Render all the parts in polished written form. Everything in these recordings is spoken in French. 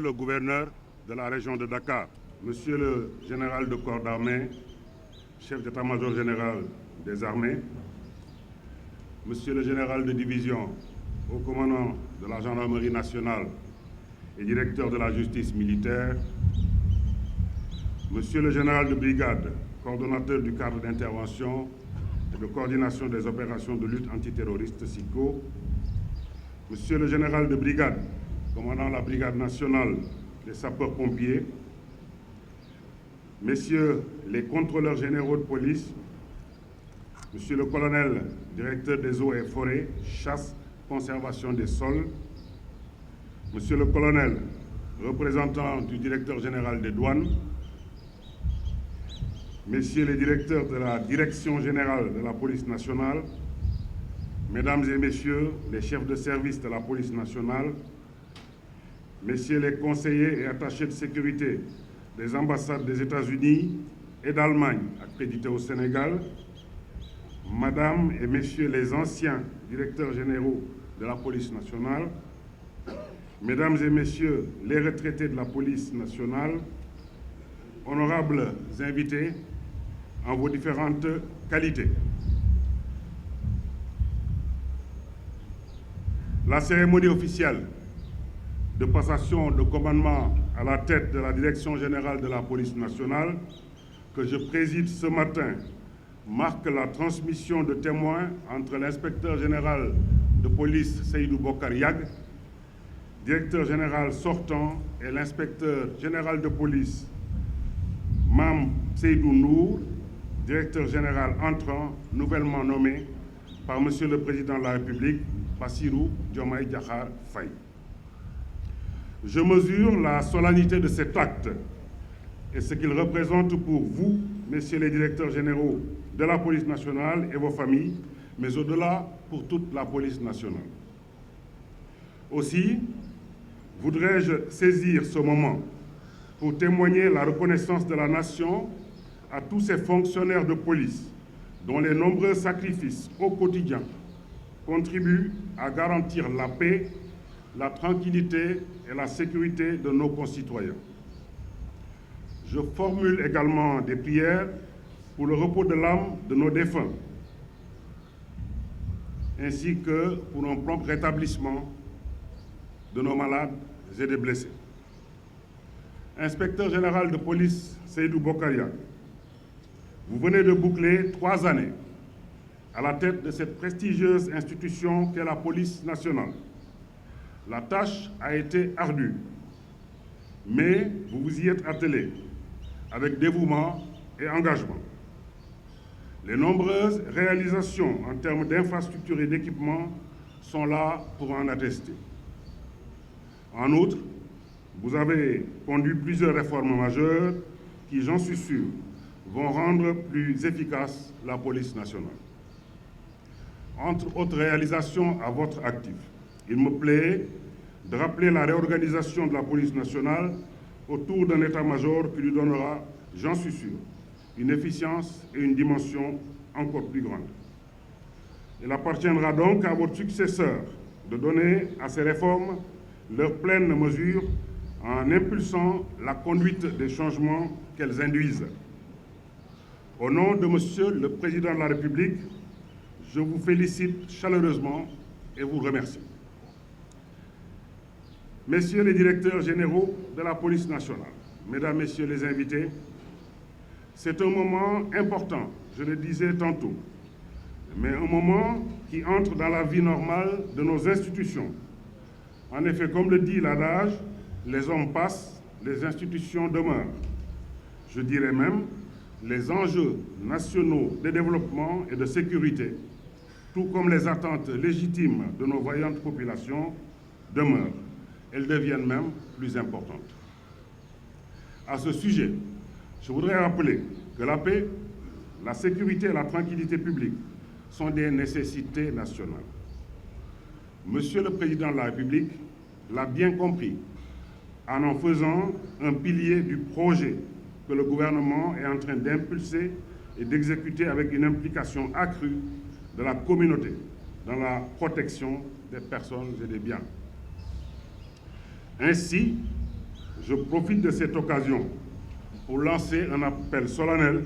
le gouverneur de la région de Dakar, Monsieur le général de corps d'armée, chef d'état-major général des armées, Monsieur le général de division, haut commandant de la gendarmerie nationale et directeur de la justice militaire, Monsieur le général de brigade, coordonnateur du cadre d'intervention et de coordination des opérations de lutte antiterroriste SICO, Monsieur le général de brigade, commandant la brigade nationale des sapeurs-pompiers, Messieurs les contrôleurs généraux de police, Monsieur le colonel, directeur des eaux et forêts, chasse, conservation des sols, Monsieur le colonel, représentant du directeur général des douanes, Messieurs les directeurs de la Direction générale de la police nationale, Mesdames et Messieurs les chefs de service de la police nationale, Messieurs les conseillers et attachés de sécurité des ambassades des États-Unis et d'Allemagne accrédités au Sénégal, Madame et Messieurs les anciens directeurs généraux de la police nationale, Mesdames et Messieurs les retraités de la police nationale, honorables invités en vos différentes qualités. La cérémonie officielle de passation de commandement à la tête de la Direction générale de la police nationale que je préside ce matin marque la transmission de témoins entre l'inspecteur général de police Seydou Bokar Yag, directeur général sortant, et l'inspecteur général de police Mam Seydou Nour, directeur général entrant, nouvellement nommé par Monsieur le Président de la République, Bassirou Diomaye Diakhar Faye. Je mesure la solennité de cet acte et ce qu'il représente pour vous, Messieurs les directeurs généraux de la police nationale et vos familles, mais au-delà pour toute la police nationale. Aussi, voudrais-je saisir ce moment pour témoigner la reconnaissance de la nation à tous ces fonctionnaires de police dont les nombreux sacrifices au quotidien contribuent à garantir la paix, la tranquillité et la sécurité de nos concitoyens. Je formule également des prières pour le repos de l'âme de nos défunts, ainsi que pour un prompt rétablissement de nos malades et des blessés. Inspecteur général de police Seydou Bokar Yag, vous venez de boucler 3 années à la tête de cette prestigieuse institution qu'est la police nationale. La tâche a été ardue, mais vous vous y êtes attelé avec dévouement et engagement. Les nombreuses réalisations en termes d'infrastructures et d'équipements sont là pour en attester. En outre, vous avez conduit plusieurs réformes majeures qui, j'en suis sûr, vont rendre plus efficace la police nationale. Entre autres réalisations à votre actif, il me plaît de rappeler la réorganisation de la police nationale autour d'un état-major qui lui donnera, j'en suis sûr, une efficience et une dimension encore plus grande. Il appartiendra donc à votre successeur de donner à ces réformes leur pleine mesure en impulsant la conduite des changements qu'elles induisent. Au nom de Monsieur le Président de la République, je vous félicite chaleureusement et vous remercie. Messieurs les directeurs généraux de la police nationale, Mesdames, Messieurs les invités, c'est un moment important, je le disais tantôt, mais un moment qui entre dans la vie normale de nos institutions. En effet, comme le dit l'adage, les hommes passent, les institutions demeurent. Je dirais même, les enjeux nationaux de développement et de sécurité, tout comme les attentes légitimes de nos vaillantes populations, demeurent. Elles deviennent même plus importantes. À ce sujet, je voudrais rappeler que la paix, la sécurité et la tranquillité publique sont des nécessités nationales. Monsieur le Président de la République l'a bien compris en faisant un pilier du projet que le gouvernement est en train d'impulser et d'exécuter avec une implication accrue de la communauté dans la protection des personnes et des biens. Ainsi, je profite de cette occasion pour lancer un appel solennel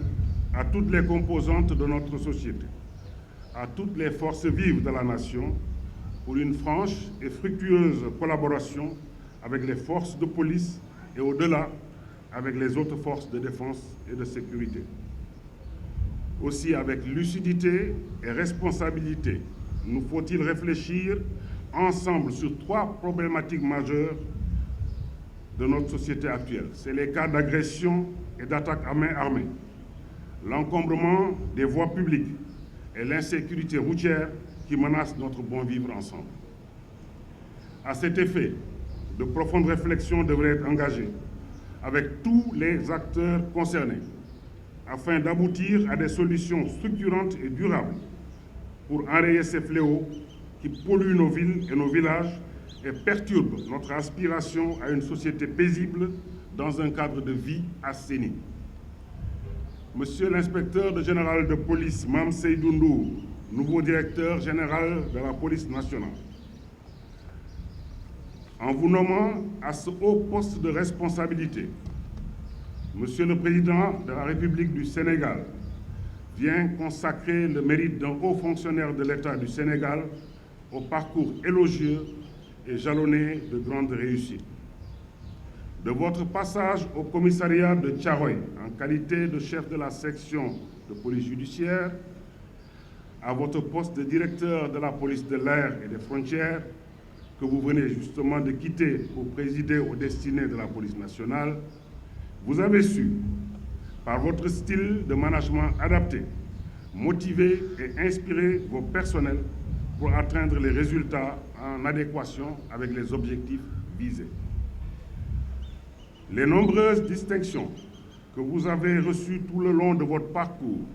à toutes les composantes de notre société, à toutes les forces vives de la nation, pour une franche et fructueuse collaboration avec les forces de police et au-delà, avec les autres forces de défense et de sécurité. Aussi, avec lucidité et responsabilité, nous faut-il réfléchir ensemble sur 3 problématiques majeures de notre société actuelle. C'est les cas d'agression et d'attaque à main armée, l'encombrement des voies publiques et l'insécurité routière qui menacent notre bon vivre ensemble. À cet effet, de profondes réflexions devraient être engagées avec tous les acteurs concernés afin d'aboutir à des solutions structurantes et durables pour enrayer ces fléaux qui polluent nos villes et nos villages et perturbent notre aspiration à une société paisible dans un cadre de vie assaini. Monsieur l'inspecteur général de police, Mame Seydou Ndour, nouveau directeur général de la police nationale, en vous nommant à ce haut poste de responsabilité, Monsieur le Président de la République du Sénégal vient consacrer le mérite d'un haut fonctionnaire de l'État du Sénégal au parcours élogieux et jalonné de grandes réussites. De votre passage au commissariat de Thiaroye en qualité de chef de la section de police judiciaire, à votre poste de directeur de la police de l'air et des frontières, que vous venez justement de quitter pour présider aux destinées de la police nationale, vous avez su, par votre style de management adapté, motiver et inspirer vos personnels pour atteindre les résultats en adéquation avec les objectifs visés. Les nombreuses distinctions que vous avez reçues tout le long de votre parcours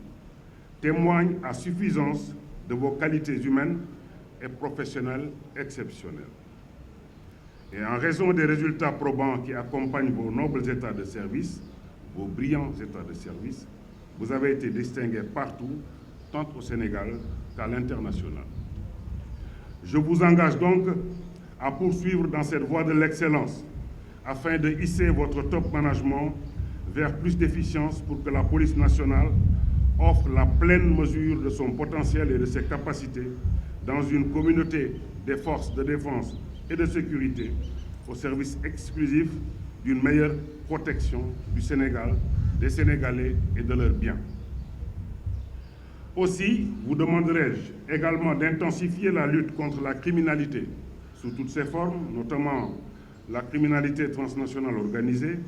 témoignent à suffisance de vos qualités humaines et professionnelles exceptionnelles. Et en raison des résultats probants qui accompagnent vos nobles états de service, vos brillants états de service, vous avez été distingués partout, tant au Sénégal qu'à l'international. Je vous engage donc à poursuivre dans cette voie de l'excellence afin de hisser votre top management vers plus d'efficience pour que la police nationale offre la pleine mesure de son potentiel et de ses capacités dans une communauté des forces de défense et de sécurité au service exclusif d'une meilleure protection du Sénégal, des Sénégalais et de leurs biens. Aussi, vous demanderai-je également d'intensifier la lutte contre la criminalité sous toutes ses formes, notamment la criminalité transnationale organisée,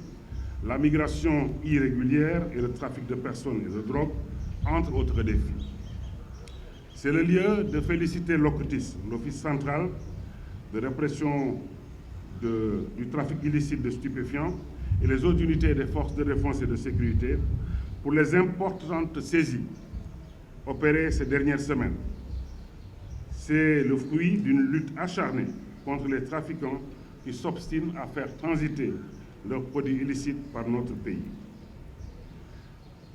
la migration irrégulière et le trafic de personnes et de drogue, entre autres défis. C'est le lieu de féliciter l'OCRTIS, l'Office central de répression du trafic illicite de stupéfiants, et les autres unités des forces de défense et de sécurité pour les importantes saisies opérées ces dernières semaines. C'est le fruit d'une lutte acharnée contre les trafiquants qui s'obstinent à faire transiter leurs produits illicites par notre pays.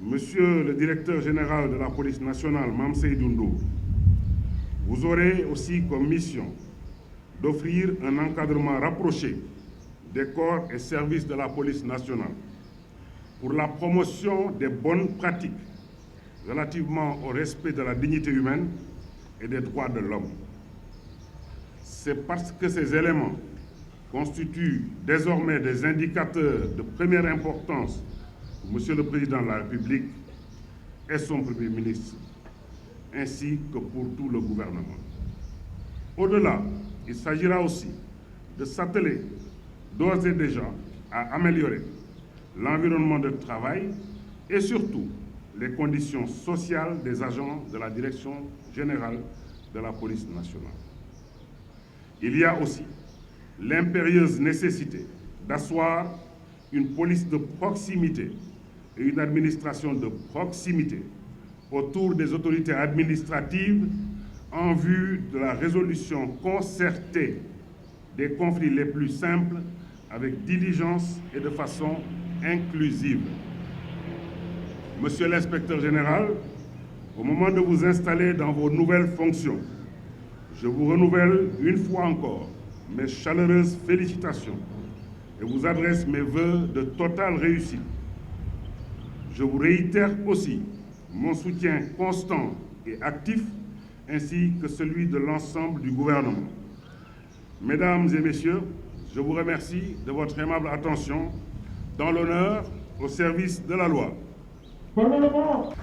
Monsieur le directeur général de la police nationale, Mame Seydou Ndour, vous aurez aussi comme mission d'offrir un encadrement rapproché des corps et services de la police nationale pour la promotion des bonnes pratiques relativement au respect de la dignité humaine et des droits de l'homme. C'est parce que ces éléments constituent désormais des indicateurs de première importance pour Monsieur le Président de la République et son Premier ministre, ainsi que pour tout le gouvernement. Au-delà, il s'agira aussi de s'atteler d'ores et déjà à améliorer l'environnement de travail et surtout les conditions sociales des agents de la Direction générale de la police nationale. Il y a aussi l'impérieuse nécessité d'asseoir une police de proximité et une administration de proximité autour des autorités administratives en vue de la résolution concertée des conflits les plus simples avec diligence et de façon inclusive. Monsieur l'inspecteur général, au moment de vous installer dans vos nouvelles fonctions, je vous renouvelle une fois encore mes chaleureuses félicitations et vous adresse mes vœux de totale réussite. Je vous réitère aussi mon soutien constant et actif, ainsi que celui de l'ensemble du gouvernement. Mesdames et messieurs, je vous remercie de votre aimable attention dans l'honneur au service de la loi. Gouvernement.